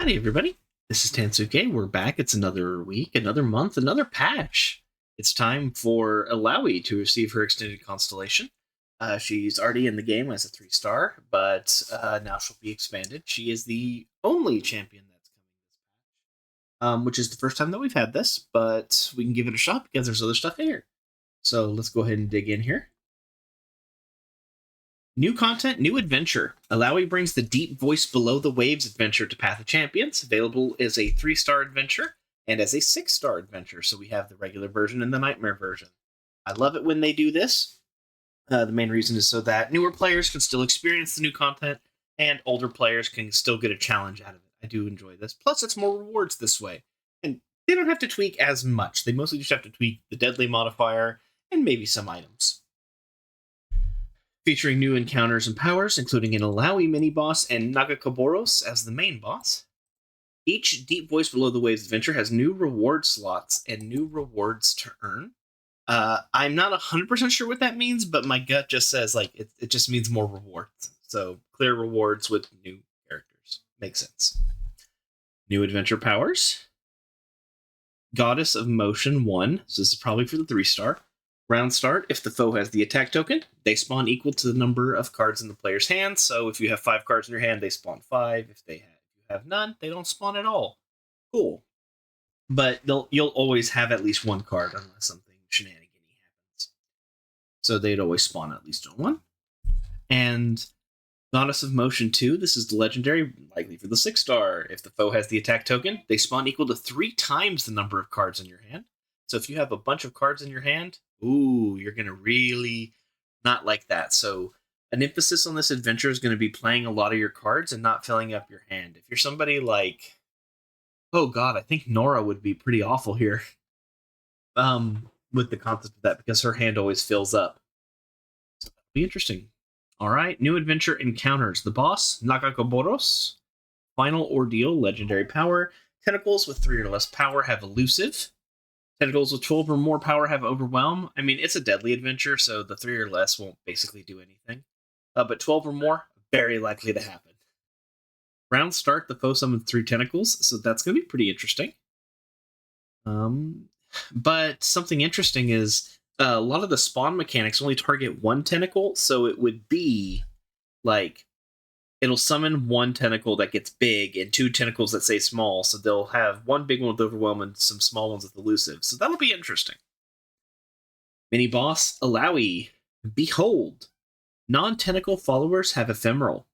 Howdy, everybody. This is Tansuke. We're back. It's another week, another month, another patch. It's time for Illaoi to receive her extended constellation. She's already in the game as a 3-star, but now she'll be expanded. She is the only champion that's coming, which is the first time that we've had this, but we can give it a shot because there's other stuff here. So let's go ahead and dig in here. New content, new adventure. Illaoi brings the deep voice below the waves adventure to Path of Champions. Available as a 3-star adventure and as a 6-star adventure. So we have the regular version and the nightmare version. I love it when they do this. The main reason is so that newer players can still experience the new content and older players can still get a challenge out of it. I do enjoy this. Plus, it's more rewards this way. And they don't have to tweak as much. They mostly just have to tweak the deadly modifier and maybe some items. Featuring new encounters and powers, including an Illaoi mini-boss and Nagakaboros as the main boss. Each Deep Voice Below the Waves adventure has new reward slots and new rewards to earn. I'm not 100% sure what that means, but my gut just says it just means more rewards. So clear rewards with new characters. Makes sense. New adventure powers. Goddess of Motion 1. So this is probably for the 3-star. Round start, if the foe has the attack token, they spawn equal to the number of cards in the player's hand. So if you have 5 cards in your hand, they spawn 5. If you have none, they don't spawn at all. Cool. But you'll always have at least 1 card unless something shenanigan happens. So they'd always spawn at least on 1. And Goddess of Motion 2, this is the legendary, likely for the 6-star. If the foe has the attack token, they spawn equal to 3 times the number of cards in your hand. So if you have a bunch of cards in your hand, ooh, you're going to really not like that. So an emphasis on this adventure is going to be playing a lot of your cards and not filling up your hand. If you're somebody like, oh god, I think Nora would be pretty awful here with the concept of that because her hand always fills up. So that'll be interesting. All right, new adventure encounters. The boss, Nagakaboros. Final Ordeal, legendary power. Tentacles with 3 or less power have elusive. Tentacles with 12 or more power have Overwhelm. I mean, it's a deadly adventure, so the 3 or less won't basically do anything. But 12 or more, very likely to happen. Round start, the foe summons 3 tentacles, so that's going to be pretty interesting. But something interesting is a lot of the spawn mechanics only target 1 tentacle, so it would be like it'll summon 1 tentacle that gets big and 2 tentacles that stay small. So they'll have 1 big one with Overwhelm and some small ones with Elusive. So that'll be interesting. Mini boss, Illaoi. Behold. Non-tentacle followers have Ephemeral.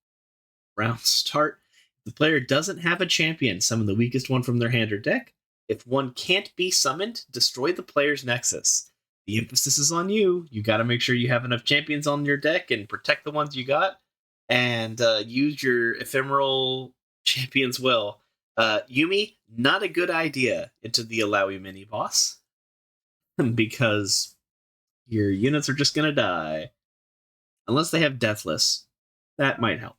Round start. If the player doesn't have a champion, summon the weakest one from their hand or deck. If one can't be summoned, destroy the player's Nexus. The emphasis is on you. You got to make sure you have enough champions on your deck and protect the ones you got. And use your ephemeral champions well. Yumi, not a good idea into the Illaoi mini boss because your units are just gonna die unless they have Deathless. That might help.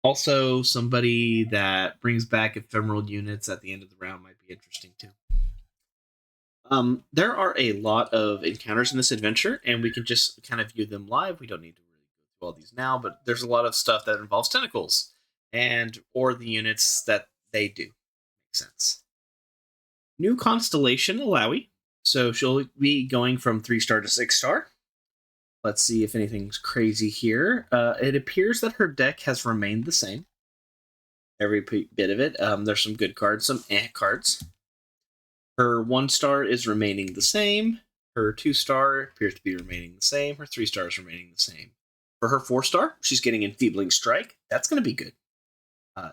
Also, somebody that brings back ephemeral units at the end of the round might be interesting too. There are a lot of encounters in this adventure, and we can just kind of view them live. We don't need to all these now, but there's a lot of stuff that involves tentacles or the units that they do. Makes sense. New constellation, Illaoi. So she'll be going from 3-star to 6-star. Let's see if anything's crazy here. It appears that her deck has remained the same. Every bit of it. There's some good cards, some cards. Her 1-star is remaining the same. Her 2-star appears to be remaining the same. Her 3-star is remaining the same. For her 4-star, she's getting Enfeebling Strike. That's going to be good.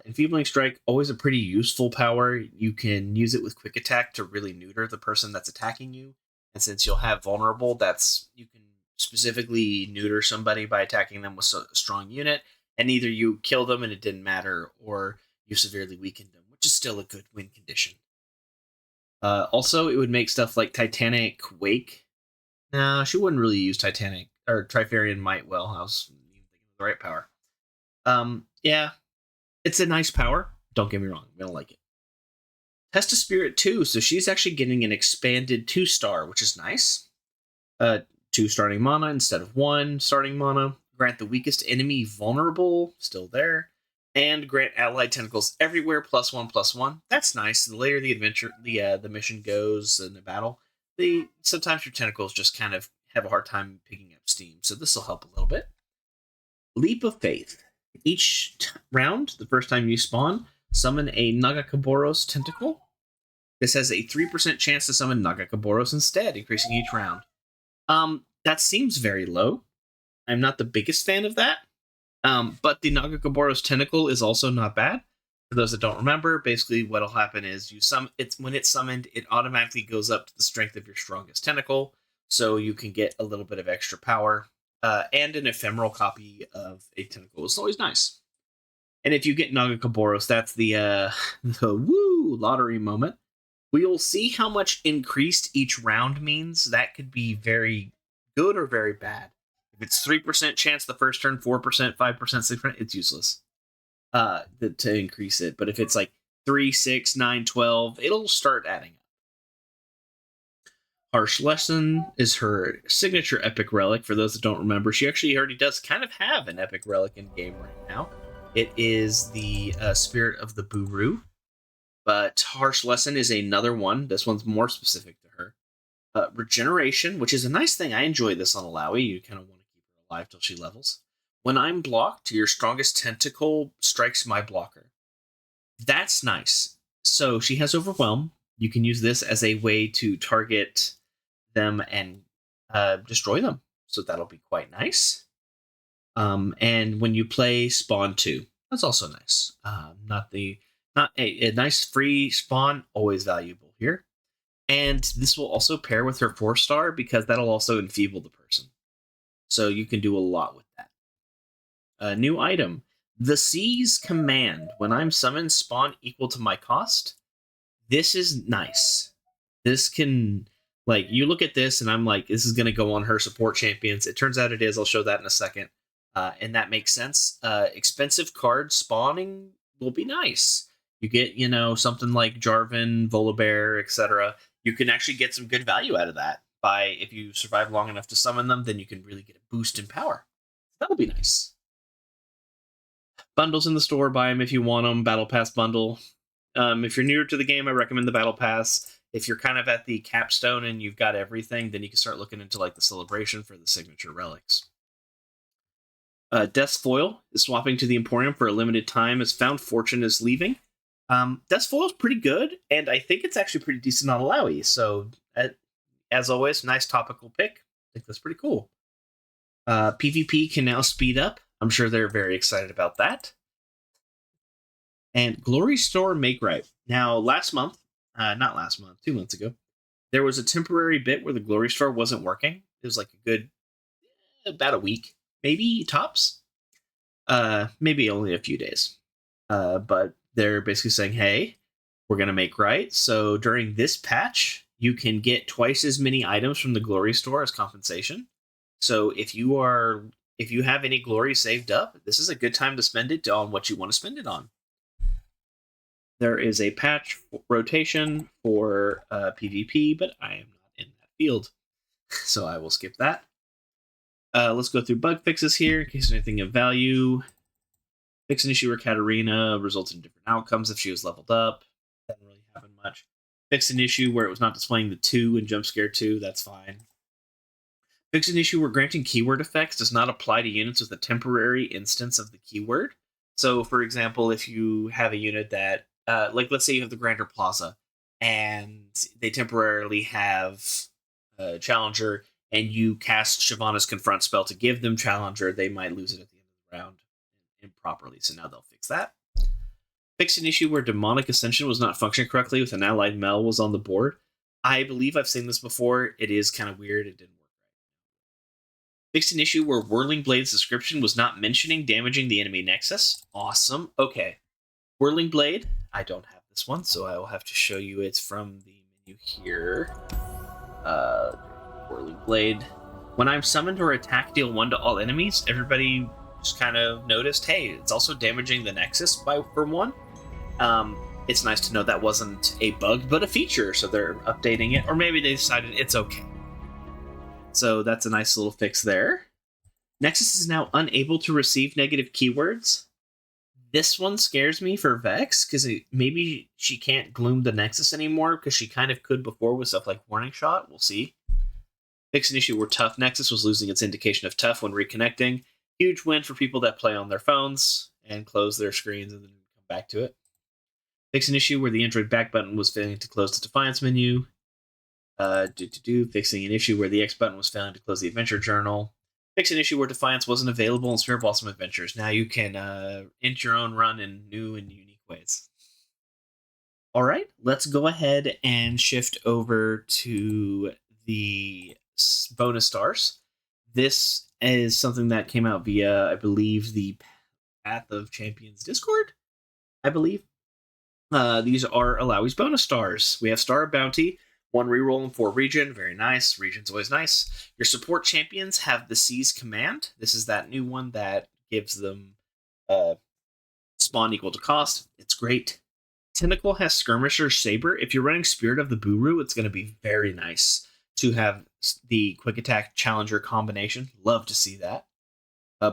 Enfeebling Strike, always a pretty useful power. You can use it with Quick Attack to really neuter the person that's attacking you. And since you'll have Vulnerable, you can specifically neuter somebody by attacking them with a strong unit. And either you kill them and it didn't matter, or you severely weakened them, which is still a good win condition. Also, it would make stuff like Titanic Wake. No, she wouldn't really use Titanic or Trifarian Might well. I was thinking of the right power. Yeah, it's a nice power. Don't get me wrong, I don't like it. Test of Spirit 2, so she's actually getting an expanded 2-star, which is nice. 2 starting mana instead of 1 starting mana. Grant the weakest enemy vulnerable, still there. And grant allied tentacles everywhere +1/+1. That's nice. The later the adventure, the mission goes in the battle, sometimes your tentacles just kind of have a hard time picking up steam. So this will help a little bit. Leap of Faith. Each round, the first time you spawn, summon a Nagakaboros tentacle. This has a 3% chance to summon Nagakaboros instead, increasing each round. That seems very low. I'm not the biggest fan of that. But the Nagakaboros tentacle is also not bad. For those that don't remember, basically what'll happen is when it's summoned, it automatically goes up to the strength of your strongest tentacle, so you can get a little bit of extra power. And an ephemeral copy of a tentacle is always nice. And if you get Nagakaboros, that's the woo lottery moment. We'll see how much increased each round means. That could be very good or very bad. If it's 3% chance the first turn, 4%, 5%, 6%, it's useless to increase it. But if it's like 3, 6, 9, 12, it'll start adding up. Harsh Lesson is her signature epic relic. For those that don't remember, she actually already does kind of have an epic relic in game right now. It is the Spirit of the Buru. But Harsh Lesson is another one. This one's more specific to her. Regeneration, which is a nice thing. I enjoy this on Illaoi. You kind of want to keep her alive till she levels. When I'm blocked, your strongest tentacle strikes my blocker. That's nice. So she has Overwhelm. You can use this as a way to target them and destroy them. So that'll be quite nice. And when you play Spawn 2, that's also nice. Not a nice free spawn, always valuable here. And this will also pair with her 4-star because that'll also enfeeble the person. So you can do a lot with that. A new item. The Sea's Command. When I'm summoned, spawn equal to my cost. This is nice. This can, you look at this and I'm like, this is going to go on her support champions. It turns out it is. I'll show that in a second. And that makes sense. Expensive card spawning will be nice. You get, something like Jarvan, Volibear, etc. You can actually get some good value out of that. If you survive long enough to summon them, then you can really get a boost in power. That'll be nice. Bundles in the store, buy them if you want them. Battle Pass bundle. If you're newer to the game, I recommend the Battle Pass. If you're kind of at the capstone and you've got everything, then you can start looking into the celebration for the signature relics. Death's Foil is swapping to the Emporium for a limited time as Found Fortune is leaving. Death's Foil is pretty good, and I think it's actually pretty decent on Illaoi. So, as always, nice topical pick. I think that's pretty cool. PvP can now speed up. I'm sure they're very excited about that. And Glory Store Make Right. Now, not last month, 2 months ago, there was a temporary bit where the Glory Store wasn't working. It was about a week, maybe tops. Maybe only a few days. But they're basically saying, hey, we're going to make right. So during this patch, you can get twice as many items from the Glory Store as compensation. So if you have any glory saved up, this is a good time to spend it on what you want to spend it on. There is a patch rotation for PvP, but I am not in that field, so I will skip that. Let's go through bug fixes here in case there's anything of value. Fix an issue where Katarina results in different outcomes if she was leveled up. Doesn't really happen much. Fix an issue where it was not displaying the 2 in Jump Scare 2. That's fine. Fix an issue where granting keyword effects does not apply to units with a temporary instance of the keyword. So, for example, if you have a unit that, let's say you have the Grander Plaza, and they temporarily have Challenger, and you cast Shyvana's Confront spell to give them Challenger, they might lose it at the end of the round improperly. So now they'll fix that. Fix an issue where Demonic Ascension was not functioning correctly with an allied Mel was on the board. I believe I've seen this before. It is kind of weird. It didn't work right. Fixed an issue where Whirling Blade's description was not mentioning damaging the enemy nexus. Awesome. Okay. Whirling Blade. I don't have this one, so I will have to show you. It's from the menu here. Whirling Blade. When I'm summoned or attack, deal 1 to all enemies. Everybody just kind of noticed, hey, it's also damaging the nexus for 1. It's nice to know that wasn't a bug, but a feature, so they're updating it. Or maybe they decided it's okay. So that's a nice little fix there. Nexus is now unable to receive negative keywords. This one scares me for Vex, because maybe she can't gloom the Nexus anymore, because she kind of could before with stuff like Warning Shot. We'll see. Fix an issue where Tough Nexus was losing its indication of tough when reconnecting. Huge win for people that play on their phones and close their screens and then come back to it. Fix an issue where the Android back button was failing to close the Defiance menu. Fixing an issue where the X button was failing to close the Adventure Journal. Fix an issue where Defiance wasn't available in Spirit Blossom Adventures. Now you can int your own run in new and unique ways. All right, let's go ahead and shift over to the bonus stars. This is something that came out via, I believe, the Path of Champions Discord, I believe. These are Illaoi's bonus stars. We have Star of Bounty, 1 reroll and 4 region. Very nice. Region's always nice. Your support champions have the Seize command. This is that new one that gives them spawn equal to cost. It's great. Tentacle has Skirmisher Saber. If you're running Spirit of the Buru, it's going to be very nice to have the Quick Attack Challenger combination. Love to see that.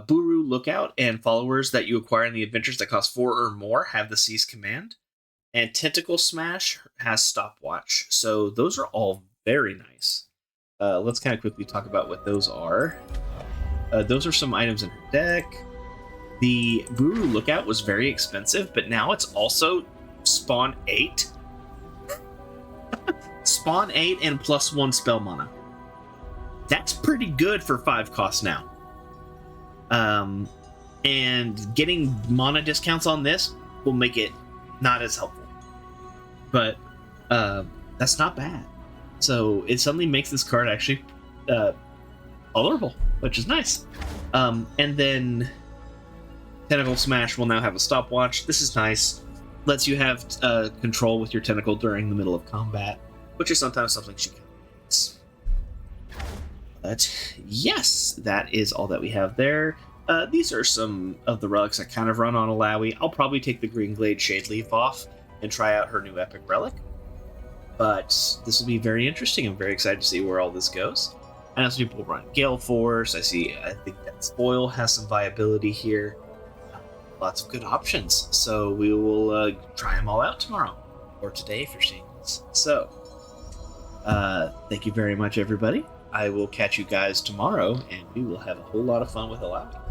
Buru Lookout and followers that you acquire in the adventures that cost 4 or more have the Seize command. And Tentacle Smash has Stopwatch. So those are all very nice. Let's kind of quickly talk about what those are. Those are some items in her deck. The Buru Lookout was very expensive, but now it's also Spawn 8. Spawn 8 and +1 spell mana. That's pretty good for 5 costs now. And getting mana discounts on this will make it not as helpful. But that's not bad. So it suddenly makes this card actually tolerable, which is nice. And then Tentacle Smash will now have a stopwatch. This is nice. Lets you have control with your tentacle during the middle of combat, which is sometimes something she kind of makes. But yes, that is all that we have there. These are some of the relics that kind of run on Illaoi. I'll probably take the Green Glade Shade Leaf off and try out her new epic relic. But this will be very interesting. I'm very excited to see where all this goes. I know some people run Gale Force. I think that Spoil has some viability here. Lots of good options. So we will try them all out tomorrow. Or today if you're seeing this. So, thank you very much, everybody. I will catch you guys tomorrow, and we will have a whole lot of fun with Illaoi.